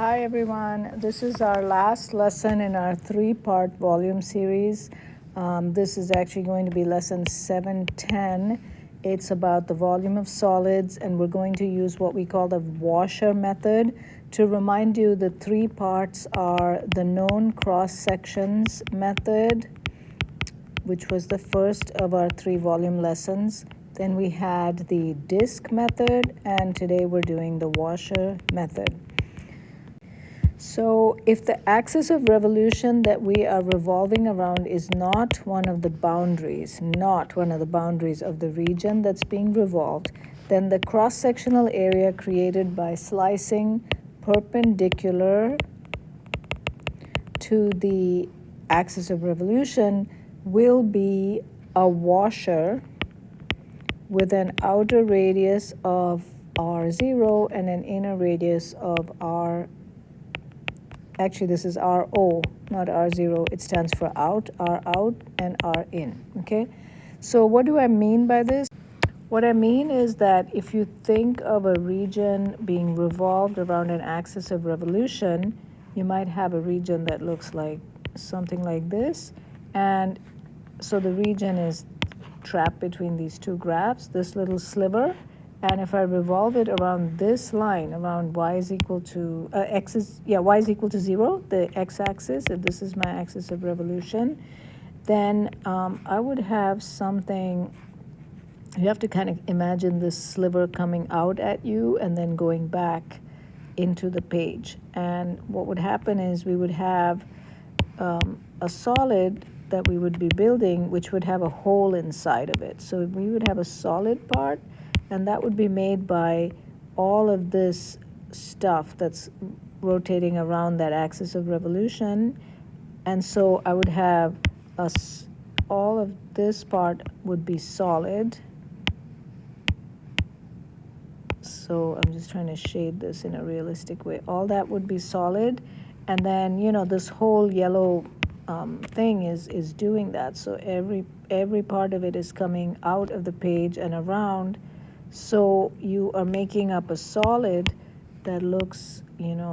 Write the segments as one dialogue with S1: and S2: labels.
S1: Hi everyone, this is our last lesson in our three-part volume series. This is actually going to be lesson 710. It's about the volume of solids, and we're going to use what we call the washer method. To remind you, the three parts are the known cross-sections method, which was the first of our three volume lessons. Then we had the disk method, and today we're doing the washer method. So if the axis of revolution that we are revolving around is not one of the boundaries of the region that's being revolved, then the cross-sectional area created by slicing perpendicular to the axis of revolution will be a washer with an outer radius of R0 and an inner radius of R. Actually, this is RO, not R0. It stands for out, R out, and R in, okay? So what do I mean by this? What I mean is that if you think of a region being revolved around an axis of revolution, you might have a region that looks like something like this. And so the region is trapped between these two graphs, this little sliver. And if I revolve it around this line, around y is equal to y is equal to 0, the x-axis, if this is my axis of revolution, then I would have something. You have to kind of imagine this sliver coming out at you and then going back into the page. And what would happen is we would have a solid that we would be building, which would have a hole inside of it. So we would have a solid part, and that would be made by all of this stuff that's rotating around that axis of revolution. And so I would have all of this part would be solid. So I'm just trying to shade this in a realistic way. All that would be solid, and then this whole yellow thing is doing that. So every part of it is coming out of the page and around. So you are making up a solid that looks,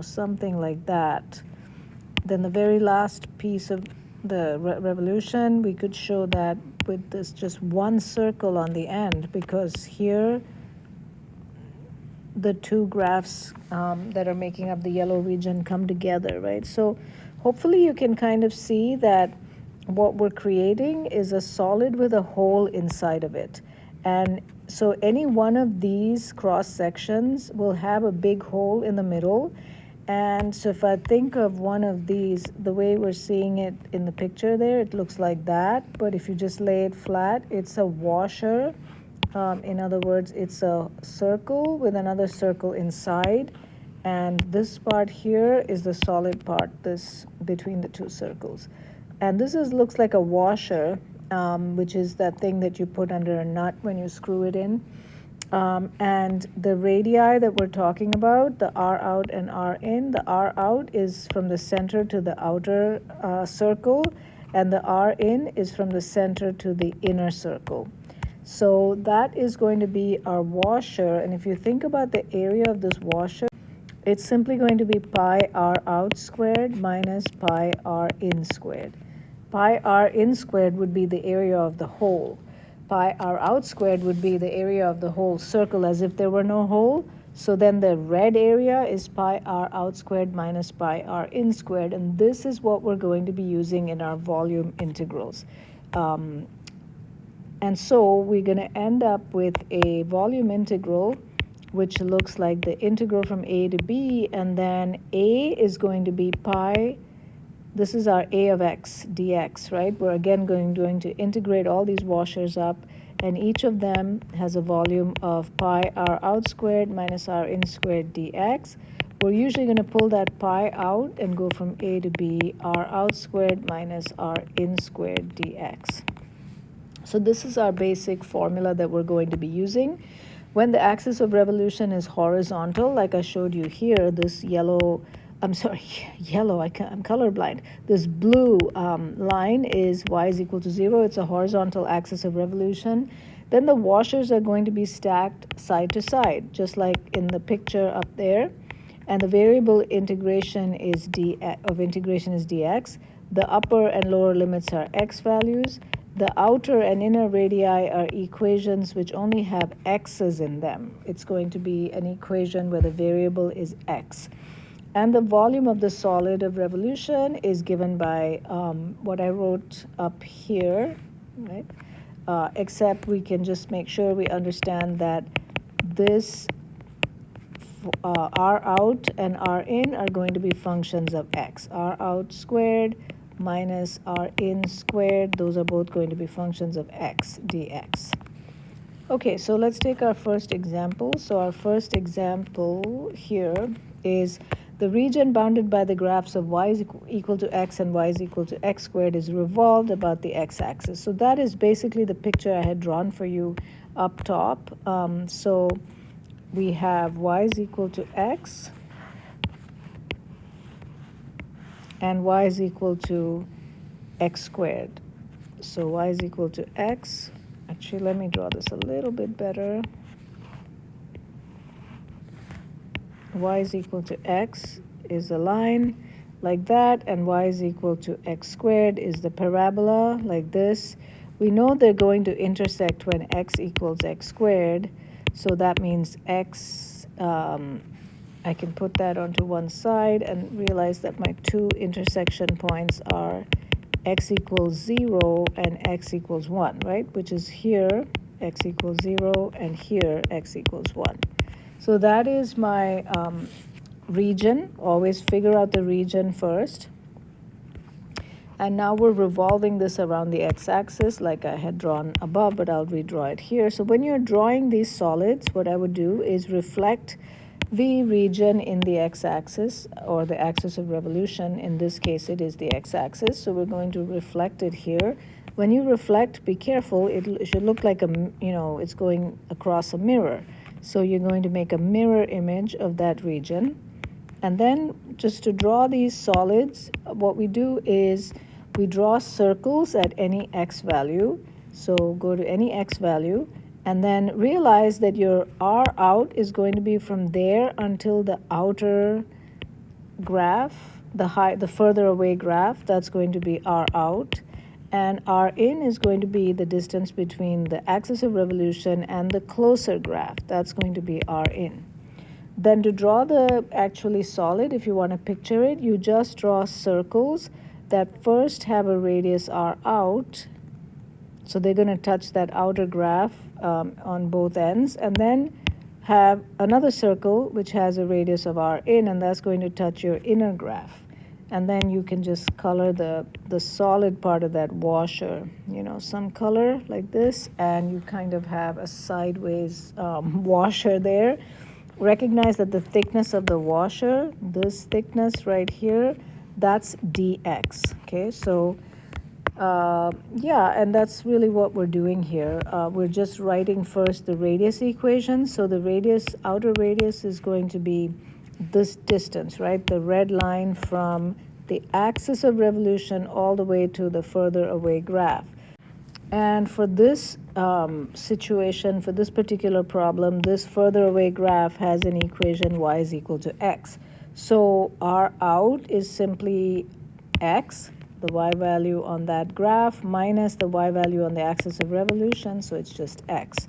S1: something like that. Then the very last piece of the revolution, we could show that with this just one circle on the end, because here the two graphs that are making up the yellow region come together, right? So hopefully you can kind of see that what we're creating is a solid with a hole inside of it. And so any one of these cross sections will have a big hole in the middle. And so if I think of one of these, the way we're seeing it in the picture there, it looks like that. But if you just lay it flat, it's a washer. In other words, it's a circle with another circle inside. And this part here is the solid part, this between the two circles. And this looks like a washer, which is that thing that you put under a nut when you screw it in. And the radii that we're talking about, the R out and R in, the R out is from the center to the outer circle, and the R in is from the center to the inner circle. So that is going to be our washer. And if you think about the area of this washer, it's simply going to be pi R out squared minus pi R in squared. Pi R in squared would be the area of the hole. Pi R out squared would be the area of the whole circle as if there were no hole. So then the red area is pi R out squared minus pi R in squared. And this is what we're going to be using in our volume integrals. And so we're going to end up with a volume integral, which looks like the integral from a to b, and then a is going to be pi. This is our a of x dx, right? We're again going to integrate all these washers up, and each of them has a volume of pi r out squared minus r in squared dx. We're usually going to pull that pi out and go from a to b, r out squared minus r in squared dx. So this is our basic formula that we're going to be using. When the axis of revolution is horizontal, like I showed you here, this yellow, I'm colorblind. This blue line is y is equal to 0. It's a horizontal axis of revolution. Then the washers are going to be stacked side to side, just like in the picture up there. and the variable integration is integration is dx. The upper and lower limits are x values. The outer and inner radii are equations which only have x's in them. It's going to be an equation where the variable is x. And the volume of the solid of revolution is given by what I wrote up here, right? Except we can just make sure we understand that this R out and R in are going to be functions of x. R out squared minus R in squared, those are both going to be functions of x dx. Okay, so let's take our first example. So our first example here is the region bounded by the graphs of y is equal to x and y is equal to x squared is revolved about the x-axis. So that is basically the picture I had drawn for you up top. So we have y is equal to x and y is equal to x squared. So y is equal to x. Actually, let me draw this a little bit better. Y is equal to x is a line like that, and y is equal to x squared is the parabola like this. We know they're going to intersect when x equals x squared, so that means x, I can put that onto one side and realize that my two intersection points are x equals 0 and x equals 1, right? Which is here, x equals 0, and here, x equals 1. So that is my region. Always figure out the region first. And now we're revolving this around the x-axis like I had drawn above, but I'll redraw it here. So when you're drawing these solids, what I would do is reflect the region in the x-axis, or the axis of revolution. In this case, it is the x-axis. So we're going to reflect it here. When you reflect, be careful. It should look like it's going across a mirror. So you're going to make a mirror image of that region. And then just to draw these solids, what we do is we draw circles at any x value. So go to any x value, and then realize that your R out is going to be from there until the outer graph, the further away graph, that's going to be R out. And R in is going to be the distance between the axis of revolution and the closer graph. That's going to be R in. Then to draw the actually solid, if you want to picture it, you just draw circles that first have a radius R out. So they're going to touch that outer graph on both ends, and then have another circle which has a radius of R in, and that's going to touch your inner graph. And then you can just color the solid part of that washer, some color like this, and you kind of have a sideways washer there. Recognize that the thickness of the washer, this thickness right here, that's dx. Okay, so yeah, and that's really what we're doing here. We're just writing first the radius equation. So the radius, outer radius, is going to be this distance, right? The red line from the axis of revolution all the way to the further away graph. And for this situation, for this particular problem, this further away graph has an equation y is equal to x. So R out is simply x, the y value on that graph, minus the y value on the axis of revolution, so it's just x.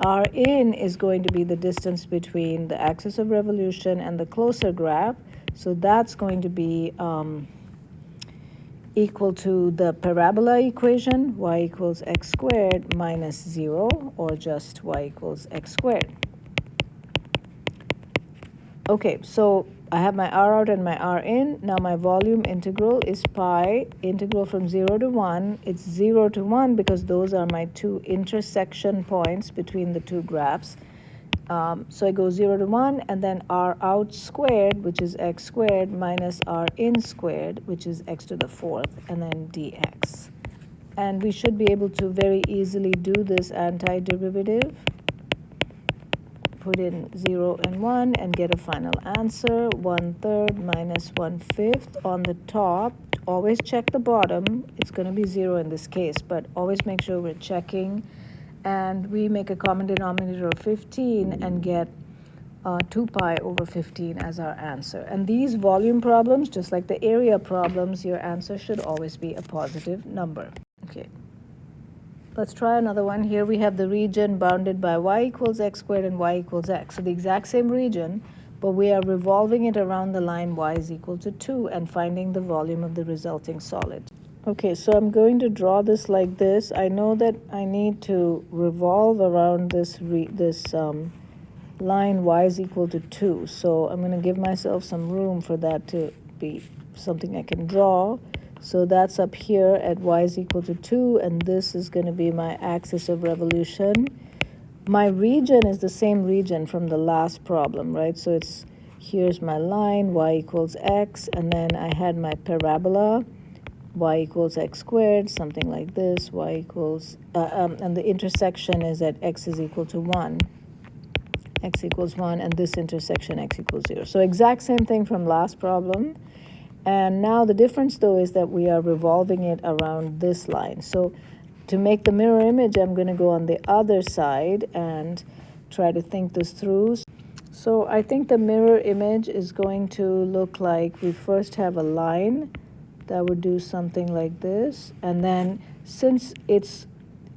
S1: R in is going to be the distance between the axis of revolution and the closer graph, so that's going to be equal to the parabola equation, y equals x squared minus 0, or just y equals x squared. Okay, so I have my R out and my R in. Now my volume integral is pi integral from 0 to 1. It's 0 to 1 because those are my two intersection points between the two graphs. So I go 0 to 1, and then R out squared, which is x squared, minus R in squared, which is x to the 4th, and then dx. And we should be able to very easily do this antiderivative. Put in 0 and 1 and get a final answer. 1/3 minus 1/5 on the top. Always check the bottom. It's going to be 0 in this case, but always make sure we're checking. And we make a common denominator of 15 and get 2 pi over 15 as our answer. And these volume problems, just like the area problems, your answer should always be a positive number. Okay. Let's try another one. Here we have the region bounded by y equals x squared and y equals x. So the exact same region, but we are revolving it around the line y is equal to 2 and finding the volume of the resulting solid. Okay, so I'm going to draw this like this. I know that I need to revolve around this line y is equal to 2. So I'm going to give myself some room for that to be something I can draw. So that's up here at y is equal to 2, and this is going to be my axis of revolution. My region is the same region from the last problem, right? So here's my line, y equals x, and then I had my parabola, y equals x squared, something like this, y equals, and the intersection is at x is equal to 1. X equals 1, and this intersection x equals 0. So exact same thing from last problem. And now the difference, though, is that we are revolving it around this line. So to make the mirror image, I'm going to go on the other side and try to think this through. So I think the mirror image is going to look like we first have a line that would do something like this. And then since it's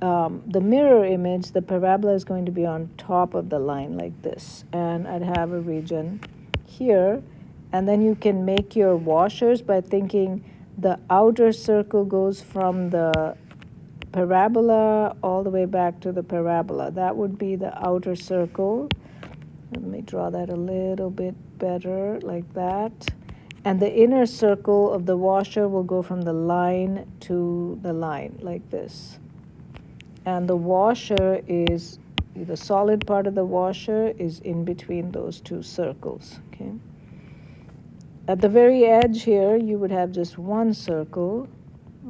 S1: the mirror image, the parabola is going to be on top of the line like this. And I'd have a region here. And then you can make your washers by thinking the outer circle goes from the parabola all the way back to the parabola. That would be the outer circle. Let me draw that a little bit better, like that. And the inner circle of the washer will go from the line to the line, like this. And the washer is, the solid part of the washer is in between those two circles, okay? At the very edge here, you would have just one circle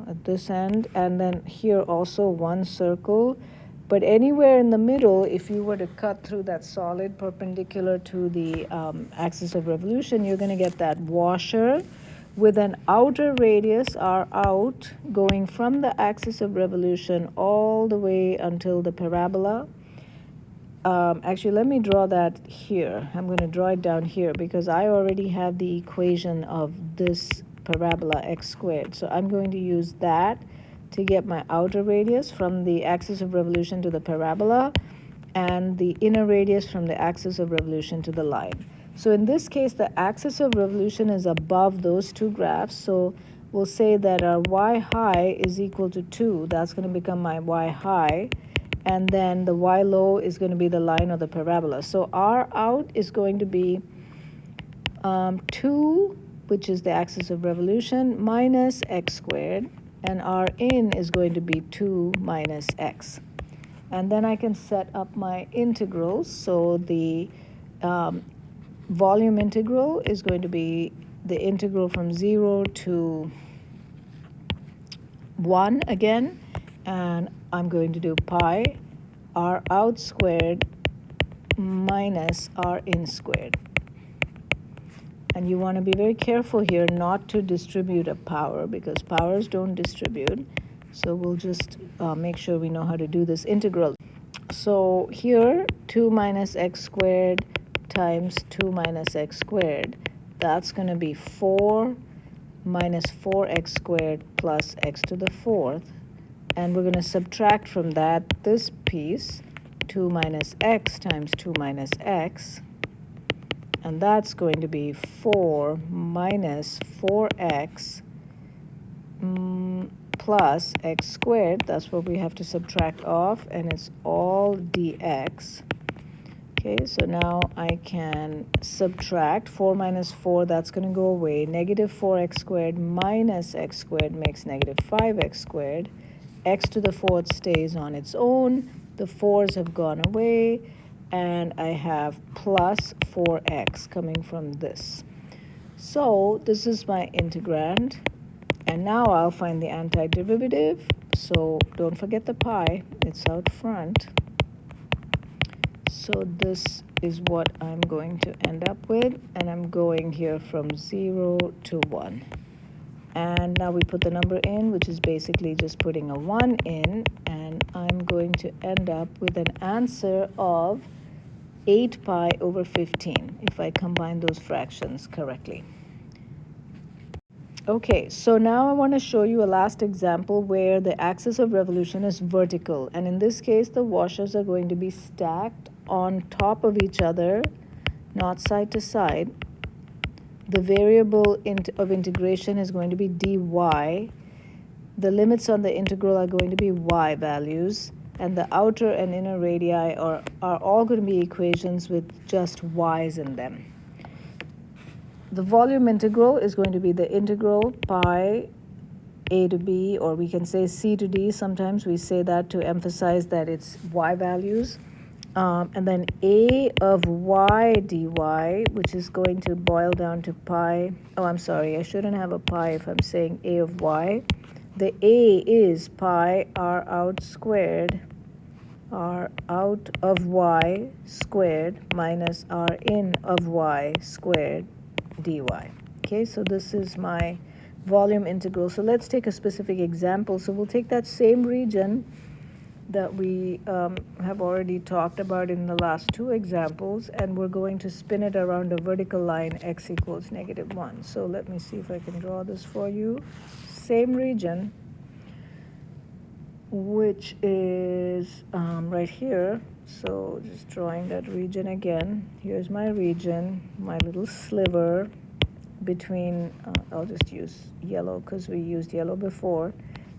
S1: at this end, and then here also one circle. But anywhere in the middle, if you were to cut through that solid perpendicular to the axis of revolution, you're going to get that washer with an outer radius, r out, going from the axis of revolution all the way until the parabola. Actually, let me draw that here. I'm going to draw it down here because I already have the equation of this parabola x squared. So I'm going to use that to get my outer radius from the axis of revolution to the parabola and the inner radius from the axis of revolution to the line. So in this case, the axis of revolution is above those two graphs. So we'll say that our y high is equal to 2. That's going to become my y high. And then the y low is going to be the line of the parabola. So r out is going to be 2, which is the axis of revolution, minus x squared. And r in is going to be 2 minus x. And then I can set up my integrals. So the volume integral is going to be the integral from 0 to 1 again. And I'm going to do pi r out squared minus r in squared. And you want to be very careful here not to distribute a power because powers don't distribute. So we'll just make sure we know how to do this integral. So here, 2 minus x squared times 2 minus x squared. That's going to be 4 minus 4x squared plus x to the 4th. And we're going to subtract from that this piece, 2 minus x times 2 minus x. And that's going to be 4 minus 4x plus x squared. That's what we have to subtract off, and it's all dx. Okay, so now I can subtract 4 minus 4. That's going to go away. Negative 4x squared minus x squared makes negative 5x squared. X to the 4th stays on its own. The 4's have gone away. And I have plus 4x coming from this. So this is my integrand. And now I'll find the antiderivative. So don't forget the pi. It's out front. So this is what I'm going to end up with. And I'm going here from 0 to 1. And now we put the number in, which is basically just putting a 1 in. And I'm going to end up with an answer of 8 pi over 15, if I combine those fractions correctly. Okay, so now I want to show you a last example where the axis of revolution is vertical. And in this case, the washers are going to be stacked on top of each other, not side to side. The variable of integration is going to be dy. The limits on the integral are going to be y values. And the outer and inner radii are all going to be equations with just y's in them. The volume integral is going to be the integral pi a to b, or we can say c to d. Sometimes we say that to emphasize that it's y values. And then a of y dy, which is going to boil down to pi. Oh, I'm sorry, I shouldn't have a pi if I'm saying a of y. The a is pi r out squared, r out of y squared minus r in of y squared dy. Okay, so this is my volume integral. So let's take a specific example. So we'll take that same region that we have already talked about in the last two examples, and we're going to spin it around a vertical line x equals -1. So let me see if I can draw this for you. Same region, which is right here. So just drawing that region again. Here's my region, my little sliver between, I'll just use yellow because we used yellow before.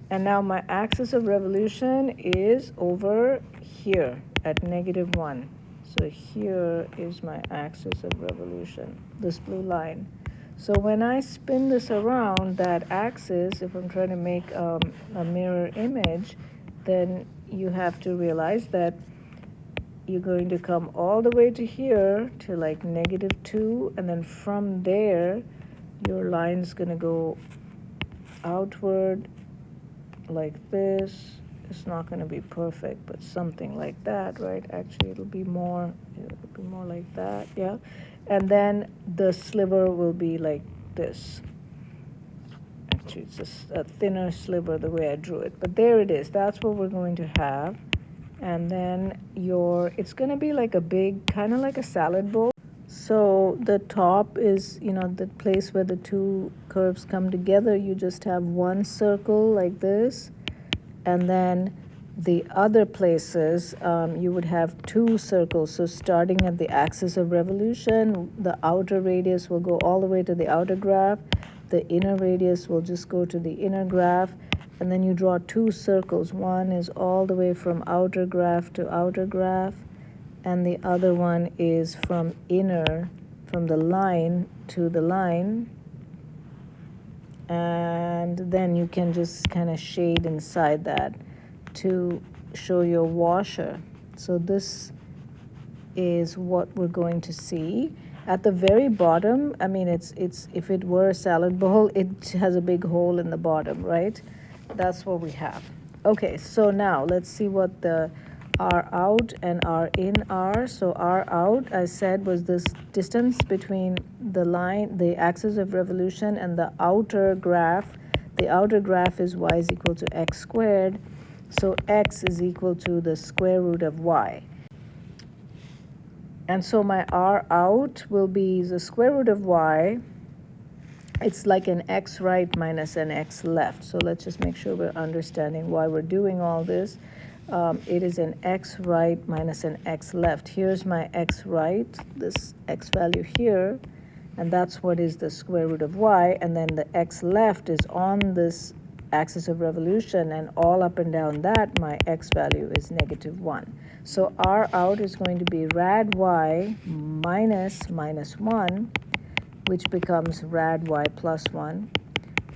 S1: And now my axis of revolution is over here at -1. So here is my axis of revolution, this blue line. So when I spin this around that axis, if I'm trying to make a mirror image, then you have to realize that you're going to come all the way to here to like -2, and then from there, your line's going to go outward like this. It's not going to be perfect, but something like that, right? Actually, it'll be more like that, yeah. And then the sliver will be like this. Actually, it's just a thinner sliver the way I drew it, but there it is. That's what we're going to have. And then it's going to be like a big, kind of like a salad bowl. So the top is, the place where the two curves come together. You just have one circle like this. And then the other places, you would have two circles. So starting at the axis of revolution, the outer radius will go all the way to the outer graph. The inner radius will just go to the inner graph. And then you draw two circles. One is all the way from outer graph to outer graph. And the other one is from the line to the line. And then you can just kind of shade inside that to show your washer. So this is what we're going to see. At the very bottom, I mean, it's if it were a salad bowl, it has a big hole in the bottom, right? That's what we have. Okay, so now let's see what the R out and R in are. So R out, I said, was this distance between the line, the axis of revolution, and the outer graph. The outer graph is y is equal to x squared. So x is equal to the square root of y. And so my R out will be the square root of y. It's like an x right minus an x left. So let's just make sure we're understanding why we're doing all this. It is an x right minus an x left. Here's my x right, this x value here, and that's what is the square root of y. And then the x left is on this axis of revolution, and all up and down that, my x value is -1. So R out is going to be rad y minus -1, which becomes rad y plus 1.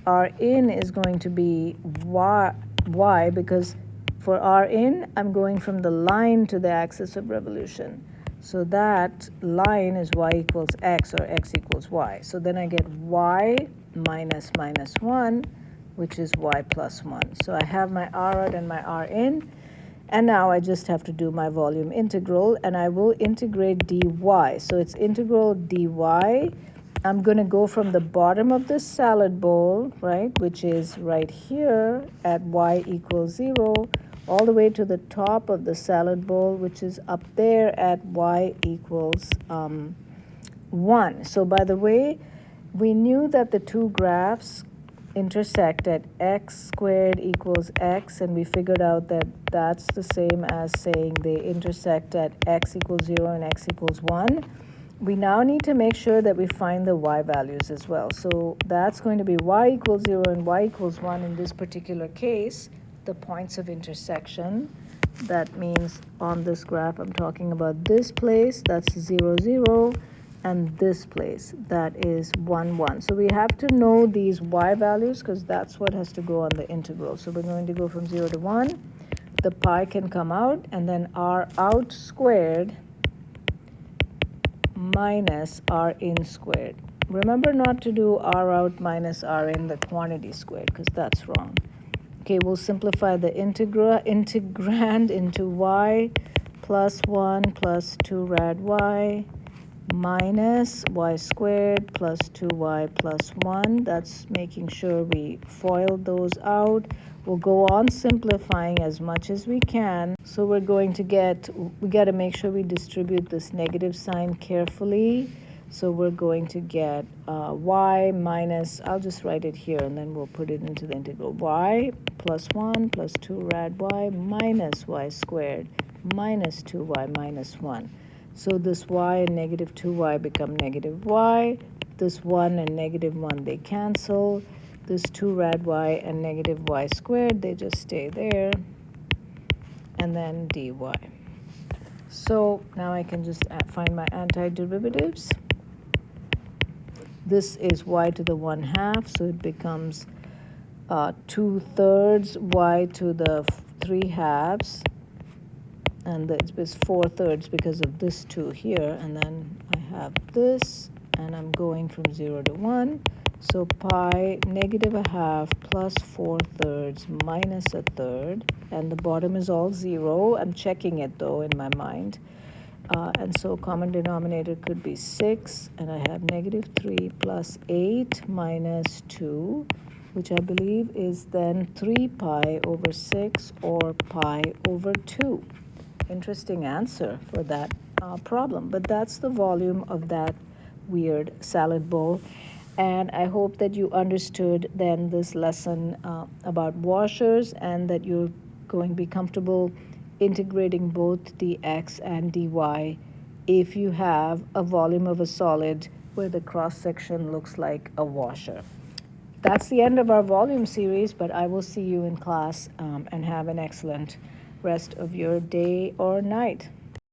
S1: R in is going to be y because for R in, I'm going from the line to the axis of revolution. So that line is y equals x, or x equals y. So then I get y minus -1, which is y plus 1. So I have my R out and my R in. And now I just have to do my volume integral, and I will integrate dy. So it's integral dy. I'm going to go from the bottom of this salad bowl, right, which is right here at y equals 0, all the way to the top of the salad bowl, which is up there at y equals 1. So by the way, we knew that the two graphs intersect at x squared equals x, and we figured out that that's the same as saying they intersect at x equals 0 and x equals 1. We now need to make sure that we find the y values as well. So that's going to be y equals 0 and y equals 1 in this particular case, the points of intersection. That means on this graph, I'm talking about this place, that's 0, 0, and this place, that is 1, 1. So we have to know these y values because that's what has to go on the integral. So we're going to go from 0 to 1. The pi can come out, and then r out squared minus r in squared. Remember not to do r out minus r in the quantity squared because that's wrong. Okay, we'll simplify the integrand into y plus 1 plus 2 rad y minus y squared plus 2y plus 1. That's making sure we FOIL those out. We'll go on simplifying as much as we can. So we're going to we got to make sure we distribute this negative sign carefully. So we're going to get y minus, I'll just write it here and then we'll put it into the integral. Y plus 1 plus 2 rad y minus y squared minus 2y minus 1. So this y and negative 2y become negative y. This 1 and negative 1, they cancel. This 2 rad y and negative y squared, they just stay there. And then dy. So now I can just find my antiderivatives. This is y to the 1/2, so it becomes 2/3 y to the 3/2. And it's 4/3 because of this 2 here. And then I have this, and I'm going from 0 to 1. So pi negative 1/2 plus 4/3 minus 1/3. And the bottom is all 0. I'm checking it, though, in my mind. And so common denominator could be 6. And I have negative 3 plus 8 minus 2, which I believe is then 3 pi over 6 or pi over 2. Interesting answer for that problem. But that's the volume of that weird salad bowl. And I hope that you understood then this lesson about washers and that you're going to be comfortable integrating both dx and dy if you have a volume of a solid where the cross-section looks like a washer. That's the end of our volume series, but I will see you in class and have an excellent rest of your day or night.